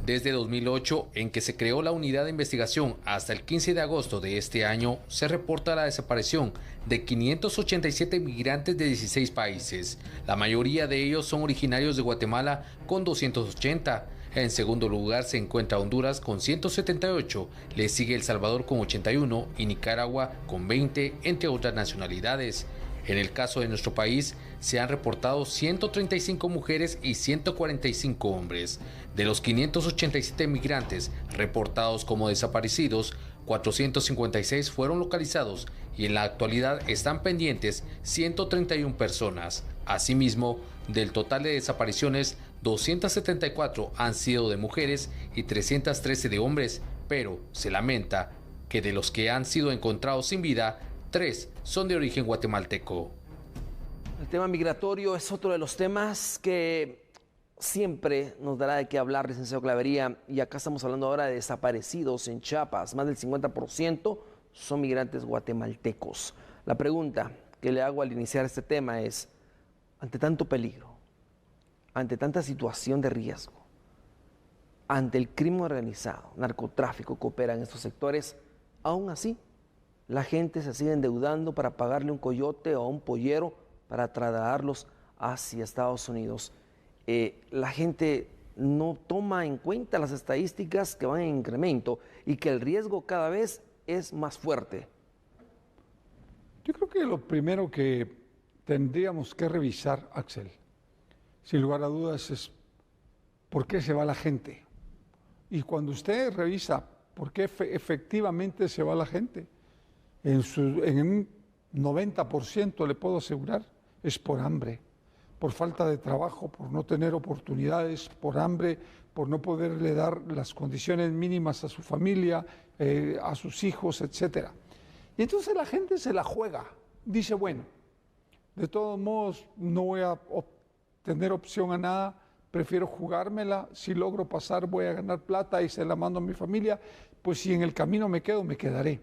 Desde 2008, en que se creó la unidad de investigación, hasta el 15 de agosto de este año, se reporta la desaparición de 587 migrantes de 16 países. La mayoría de ellos son originarios de Guatemala, con 280. En segundo lugar se encuentra Honduras con 178, le sigue El Salvador con 81 y Nicaragua con 20, entre otras nacionalidades. En el caso de nuestro país, se han reportado 135 mujeres y 145 hombres. De los 587 migrantes reportados como desaparecidos, 456 fueron localizados y en la actualidad están pendientes 131 personas. Asimismo, del total de desapariciones, 274 han sido de mujeres y 313 de hombres, pero se lamenta que de los que han sido encontrados sin vida, 3 son de origen guatemalteco. El tema migratorio es otro de los temas que siempre nos dará de qué hablar, licenciado Clavería, y acá estamos hablando ahora de desaparecidos en Chiapas. Más del 50% son migrantes guatemaltecos. La pregunta que le hago al iniciar este tema es, ante tanto peligro, ante tanta situación de riesgo, ante el crimen organizado, narcotráfico que opera en estos sectores, aún así, la gente se sigue endeudando para pagarle un coyote o un pollero para trasladarlos hacia Estados Unidos. La gente no toma en cuenta las estadísticas que van en incremento y que el riesgo cada vez es más fuerte. Yo creo que lo primero que tendríamos que revisar, Axel, sin lugar a dudas, es por qué se va la gente. Y cuando usted revisa por qué efectivamente se va la gente, en un 90% le puedo asegurar, es por hambre, por falta de trabajo, por no tener oportunidades, por hambre, por no poderle dar las condiciones mínimas a su familia, a sus hijos, etc. Y entonces la gente se la juega, dice, bueno, de todos modos no voy a tener opción a nada, prefiero jugármela, si logro pasar voy a ganar plata y se la mando a mi familia, pues si en el camino me quedo, me quedaré.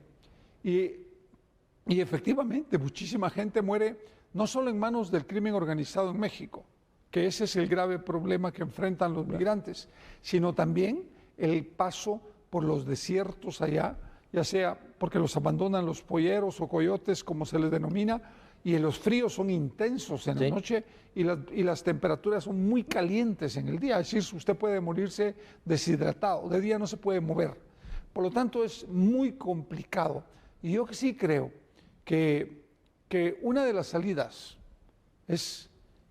Y efectivamente, muchísima gente muere no solo en manos del crimen organizado en México, que ese es el grave problema que enfrentan los migrantes, sino también el paso por los desiertos allá, ya sea porque los abandonan los polleros o coyotes, como se les denomina, y los fríos son intensos en la noche y las temperaturas son muy calientes en el día, es decir, usted puede morirse deshidratado, de día no se puede mover. Por lo tanto, es muy complicado. Y yo sí creo que una de las salidas es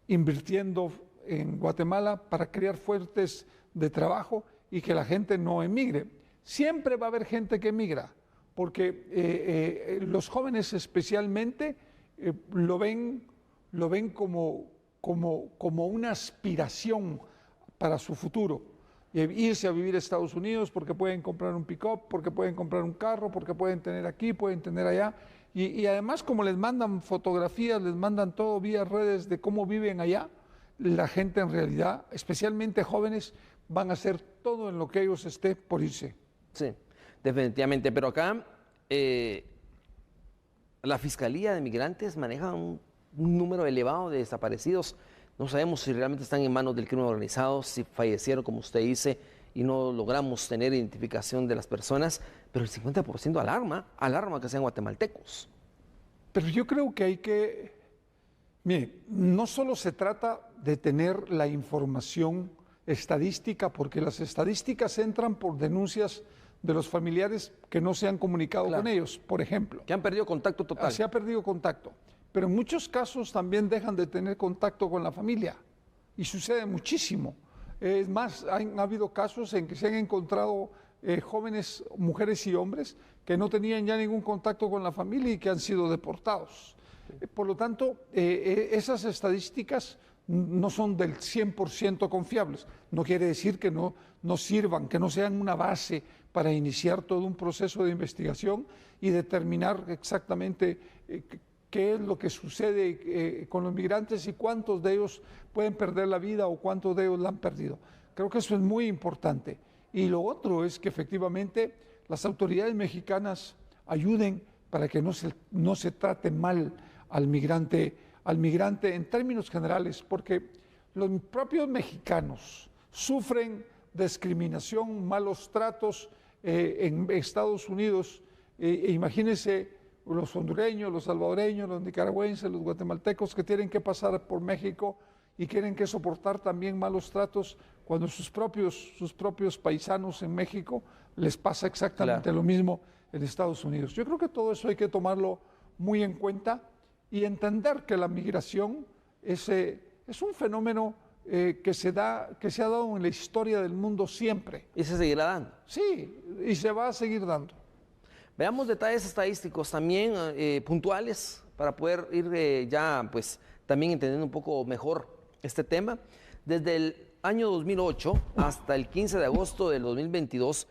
invirtiendo en Guatemala para crear fuentes de trabajo y que la gente no emigre. Siempre va a haber gente que emigra, porque los jóvenes especialmente lo ven como una aspiración para su futuro. Irse a vivir a Estados Unidos porque pueden comprar un pick-up, porque pueden comprar un carro, porque pueden tener aquí, pueden tener allá. Y además, como les mandan fotografías, les mandan todo vía redes de cómo viven allá, la gente en realidad, especialmente jóvenes, van a hacer todo en lo que ellos estén por irse. Sí, definitivamente. Pero acá la Fiscalía de Migrantes maneja un número elevado de desaparecidos. No sabemos si realmente están en manos del crimen organizado, si fallecieron, como usted dice, y no logramos tener identificación de las personas, pero el 50% alarma que sean guatemaltecos. Pero yo creo que hay que... Mire, no solo se trata de tener la información estadística, porque las estadísticas entran por denuncias de los familiares que no se han comunicado con ellos, por ejemplo. Que han perdido contacto total. Se ha perdido contacto. Pero en muchos casos también dejan de tener contacto con la familia y sucede muchísimo. Es más, ha habido casos en que se han encontrado jóvenes, mujeres y hombres que no tenían ya ningún contacto con la familia y que han sido deportados. Por lo tanto, esas estadísticas no son del 100% confiables. No quiere decir que no sirvan, que no sean una base para iniciar todo un proceso de investigación y determinar exactamente qué es lo que sucede con los migrantes y cuántos de ellos pueden perder la vida o cuántos de ellos la han perdido. Creo que eso es muy importante. Y lo otro es que efectivamente las autoridades mexicanas ayuden para que no se trate mal al migrante en términos generales, porque los propios mexicanos sufren discriminación, malos tratos en Estados Unidos. Imagínense los hondureños, los salvadoreños, los nicaragüenses, los guatemaltecos que tienen que pasar por México y tienen que soportar también malos tratos cuando sus propios paisanos en México les pasa exactamente lo mismo en Estados Unidos. Yo creo que todo eso hay que tomarlo muy en cuenta y entender que la migración es un fenómeno que se ha dado en la historia del mundo siempre. ¿Y se seguirá dando? Sí, y se va a seguir dando. Veamos detalles estadísticos también puntuales para poder ir ya pues también entendiendo un poco mejor este tema. Desde el año 2008 hasta el 15 de agosto del 2022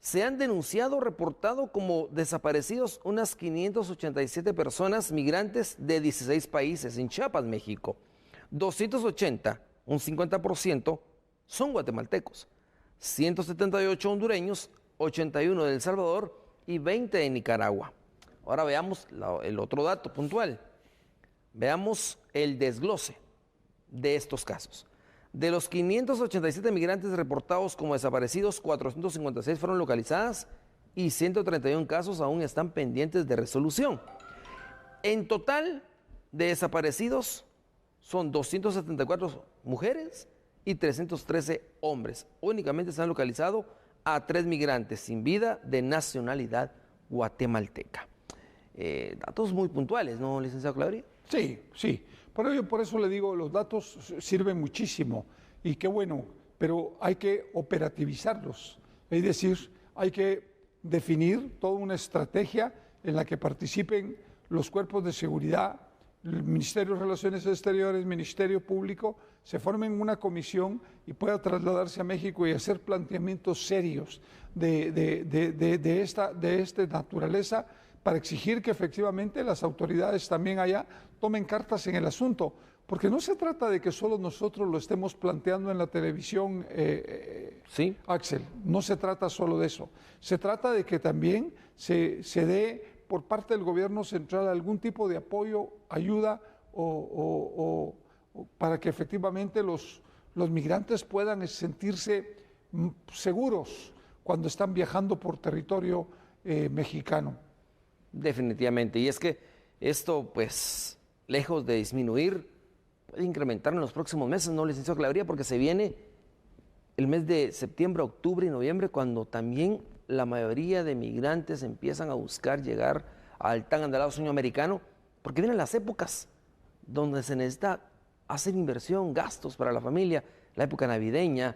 se han denunciado, reportado como desaparecidos unas 587 personas migrantes de 16 países en Chiapas, México. 280, un 50%, son guatemaltecos, 178 hondureños, 81 de El Salvador y 20 de Nicaragua. Ahora veamos el otro dato puntual. Veamos el desglose de estos casos. De los 587 migrantes reportados como desaparecidos, 456 fueron localizadas y 131 casos aún están pendientes de resolución. En total de desaparecidos son 274 mujeres y 313 hombres. Únicamente se han localizado a 3 migrantes sin vida de nacionalidad guatemalteca. Datos muy puntuales, ¿no, licenciado Clavería? Sí, sí. Por eso le digo, los datos sirven muchísimo y qué bueno, pero hay que operativizarlos. Es decir, hay que definir toda una estrategia en la que participen los cuerpos de seguridad, el Ministerio de Relaciones Exteriores, Ministerio Público, se formen una comisión y pueda trasladarse a México y hacer planteamientos serios de esta naturaleza para exigir que efectivamente las autoridades también allá tomen cartas en el asunto, porque no se trata de que solo nosotros lo estemos planteando en la televisión, Sí. Axel, no se trata solo de eso, se trata de que también se dé por parte del gobierno central algún tipo de apoyo, ayuda o para que efectivamente los migrantes puedan sentirse seguros cuando están viajando por territorio mexicano. Definitivamente. Y es que esto, pues, lejos de disminuir, puede incrementar en los próximos meses, ¿no, licenciado Clavería? Porque se viene el mes de septiembre, octubre y noviembre, cuando también la mayoría de migrantes empiezan a buscar llegar al tan anhelado sueño americano, porque vienen las épocas donde se necesita hacer inversión, gastos para la familia, la época navideña,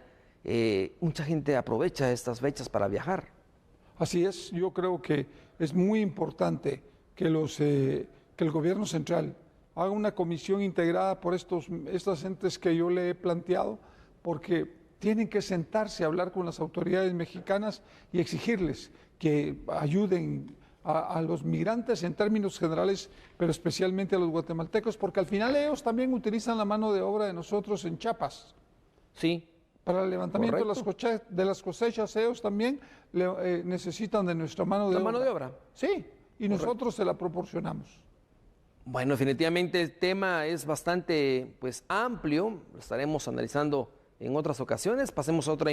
mucha gente aprovecha estas fechas para viajar. Así es, yo creo que es muy importante que el gobierno central haga una comisión integrada por estas entes que yo le he planteado, porque tienen que sentarse a hablar con las autoridades mexicanas y exigirles que ayuden a los migrantes en términos generales, pero especialmente a los guatemaltecos, porque al final ellos también utilizan la mano de obra de nosotros en Chiapas. Sí. Para el levantamiento de las cosechas, ellos también necesitan de nuestra mano de obra. ¿La mano de obra? Sí, y nosotros se la proporcionamos. Bueno, definitivamente el tema es bastante pues amplio, lo estaremos analizando en otras ocasiones. Pasemos a otra información.